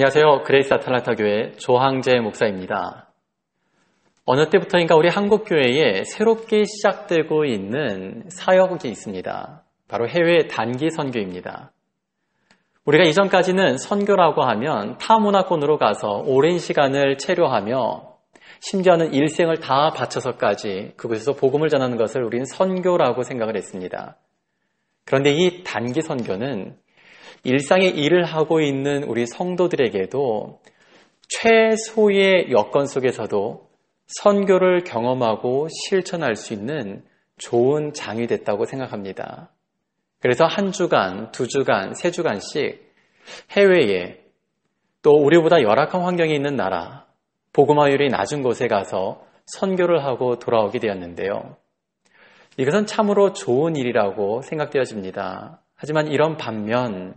안녕하세요. 그레이스 아탈란타 교회 조항재 목사입니다. 어느 때부터인가 우리 한국교회에 새롭게 시작되고 있는 사역이 있습니다. 바로 해외 단기 선교입니다. 우리가 이전까지는 선교라고 하면 타문화권으로 가서 오랜 시간을 체류하며 심지어는 일생을 다 바쳐서까지 그곳에서 복음을 전하는 것을 우리는 선교라고 생각을 했습니다. 그런데 이 단기 선교는 일상의 일을 하고 있는 우리 성도들에게도 최소의 여건 속에서도 선교를 경험하고 실천할 수 있는 좋은 장이 됐다고 생각합니다. 그래서 한 주간, 두 주간, 세 주간씩 해외에 또 우리보다 열악한 환경이 있는 나라, 복음화율이 낮은 곳에 가서 선교를 하고 돌아오게 되었는데요. 이것은 참으로 좋은 일이라고 생각되어집니다. 하지만 이런 반면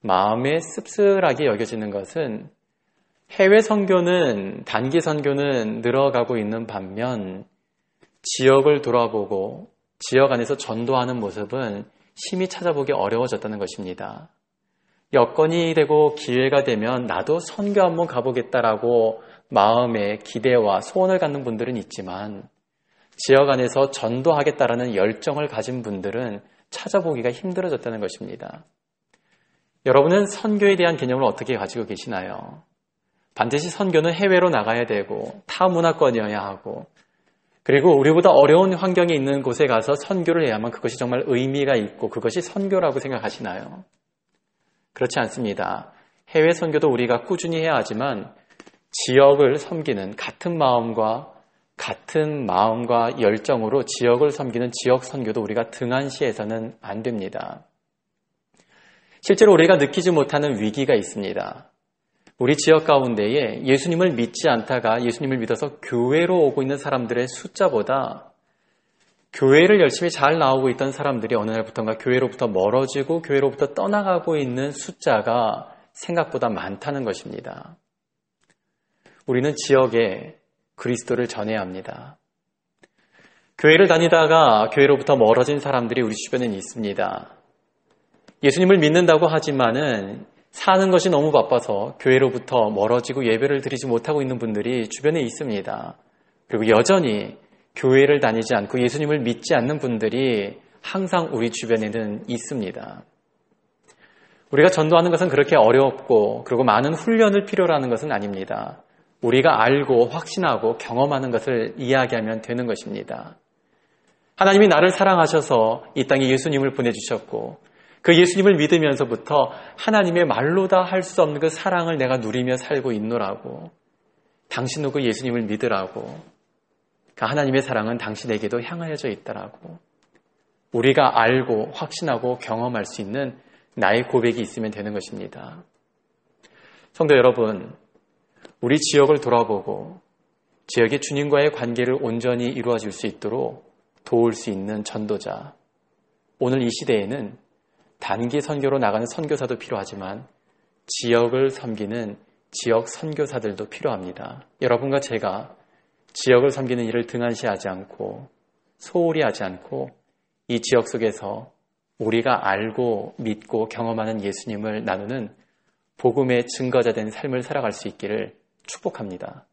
마음에 씁쓸하게 여겨지는 것은 해외 선교는, 단기 선교는 늘어가고 있는 반면 지역을 돌아보고 지역 안에서 전도하는 모습은 심히 찾아보기 어려워졌다는 것입니다. 여건이 되고 기회가 되면 나도 선교 한번 가보겠다라고 마음에 기대와 소원을 갖는 분들은 있지만 지역 안에서 전도하겠다라는 열정을 가진 분들은 찾아보기가 힘들어졌다는 것입니다. 여러분은 선교에 대한 개념을 어떻게 가지고 계시나요? 반드시 선교는 해외로 나가야 되고 타문화권이어야 하고 그리고 우리보다 어려운 환경에 있는 곳에 가서 선교를 해야만 그것이 정말 의미가 있고 그것이 선교라고 생각하시나요? 그렇지 않습니다. 해외 선교도 우리가 꾸준히 해야 하지만 지역을 섬기는 같은 마음과 열정으로 지역을 섬기는 지역 선교도 우리가 등한시해서는 안 됩니다. 실제로 우리가 느끼지 못하는 위기가 있습니다. 우리 지역 가운데에 예수님을 믿지 않다가 예수님을 믿어서 교회로 오고 있는 사람들의 숫자보다 교회를 열심히 잘 나오고 있던 사람들이 어느 날부터인가 교회로부터 멀어지고 교회로부터 떠나가고 있는 숫자가 생각보다 많다는 것입니다. 우리는 지역에 그리스도를 전해야 합니다. 교회를 다니다가 교회로부터 멀어진 사람들이 우리 주변에는 있습니다. 예수님을 믿는다고 하지만은 사는 것이 너무 바빠서 교회로부터 멀어지고 예배를 드리지 못하고 있는 분들이 주변에 있습니다. 그리고 여전히 교회를 다니지 않고 예수님을 믿지 않는 분들이 항상 우리 주변에는 있습니다. 우리가 전도하는 것은 그렇게 어렵고 그리고 많은 훈련을 필요로 하는 것은 아닙니다. 우리가 알고 확신하고 경험하는 것을 이야기하면 되는 것입니다. 하나님이 나를 사랑하셔서 이 땅에 예수님을 보내주셨고 그 예수님을 믿으면서부터 하나님의 말로 다 할 수 없는 그 사랑을 내가 누리며 살고 있노라고. 당신도 그 예수님을 믿으라고. 그 하나님의 사랑은 당신에게도 향하여져 있다라고. 우리가 알고 확신하고 경험할 수 있는 나의 고백이 있으면 되는 것입니다. 성도 여러분, 우리 지역을 돌아보고 지역의 주님과의 관계를 온전히 이루어질 수 있도록 도울 수 있는 전도자. 오늘 이 시대에는 단기 선교로 나가는 선교사도 필요하지만 지역을 섬기는 지역 선교사들도 필요합니다. 여러분과 제가 지역을 섬기는 일을 등한시하지 않고 소홀히 하지 않고 이 지역 속에서 우리가 알고 믿고 경험하는 예수님을 나누는 복음의 증거자 된 삶을 살아갈 수 있기를 축복합니다.